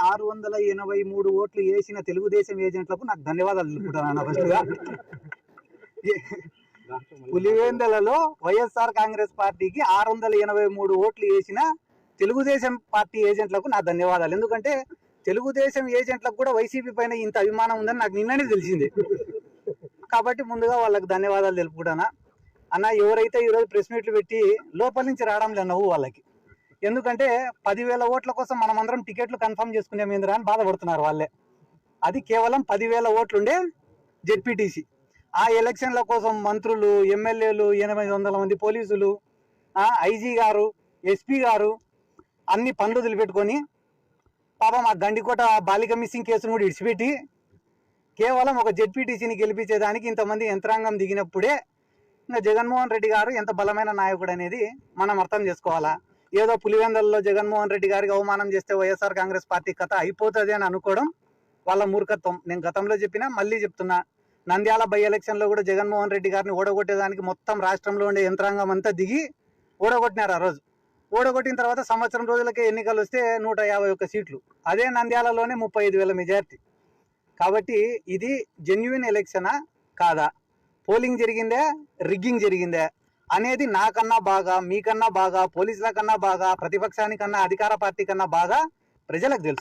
683 ఓట్లు వేసిన తెలుగుదేశం ఏజెంట్లకు నాకు ధన్యవాదాలు తెలుపుకుంటాను. ఫస్ట్గా పులివెందులలో వైఎస్ఆర్ కాంగ్రెస్ పార్టీకి 683 ఓట్లు వేసిన తెలుగుదేశం పార్టీ ఏజెంట్లకు నా ధన్యవాదాలు. ఎందుకంటే తెలుగుదేశం ఏజెంట్లకు కూడా వైసీపీ పైన ఇంత అభిమానం ఉందని నాకు నిన్ననే తెలిసింది. కాబట్టి ముందుగా వాళ్ళకి ధన్యవాదాలు తెలుపుకుంటానా. అన్న, ఎవరైతే ఈరోజు ప్రెస్ మీట్లు పెట్టి లోపల నుంచి రావడం లేదు నవ్వు వాళ్ళకి. ఎందుకంటే 10,000 ఓట్ల కోసం మనమందరం టికెట్లు కన్ఫర్మ్ చేసుకునేమేంద్రా అని బాధపడుతున్నారు వాళ్ళే. అది కేవలం 10,000 ఓట్లుండే జెడ్పీటీసీ. ఆ ఎలక్షన్ల కోసం మంత్రులు, ఎమ్మెల్యేలు, 800 మంది పోలీసులు, ఐజీ గారు, ఎస్పీ గారు అన్ని పనులు వదిలిపెట్టుకొని పాపం ఆ గండికోట బాలిక మిస్సింగ్ కేసును కూడా ఇడిచిపెట్టి కేవలం ఒక జెడ్పీటీసీని గెలిపించేదానికి ఇంతమంది యంత్రాంగం దిగినప్పుడే ఇంకా జగన్మోహన్ రెడ్డి గారు ఎంత బలమైన నాయకుడు అనేది మనం అర్థం చేసుకోవాలా. ఏదో పులివెందులలో జగన్మోహన్ రెడ్డి గారికి అవమానం చేస్తే వైఎస్ఆర్ కాంగ్రెస్ పార్టీ కథ అయిపోతుంది అని అనుకోవడం వాళ్ళ మూర్ఖత్వం. నేను గతంలో చెప్పినా, మళ్ళీ చెప్తున్నా, నంద్యాల బై ఎలక్షన్లో కూడా జగన్మోహన్ రెడ్డి గారిని ఓడగొట్టేదానికి మొత్తం రాష్ట్రంలో ఉండే యంత్రాంగం అంతా దిగి ఓడగొట్టినారు. ఆ రోజు ఓడగొట్టిన తర్వాత సంవత్సరం రోజులకే ఎన్నికలు వస్తే 151 సీట్లు, అదే నంద్యాలలోనే 35,000 మెజార్టీ. కాబట్టి ఇది జెన్యున్ ఎలక్షనా కాదా, పోలింగ్ జరిగిందే, రిగ్గింగ్ జరిగిందే అనేది నాకన్నా బాగా, మీకన్నా బాగా, పోలీసుల కన్నా బాగా, ప్రతిపక్షానికన్నా, అధికార పార్టీ కన్నా బాగా ప్రజలకు తెలుసు.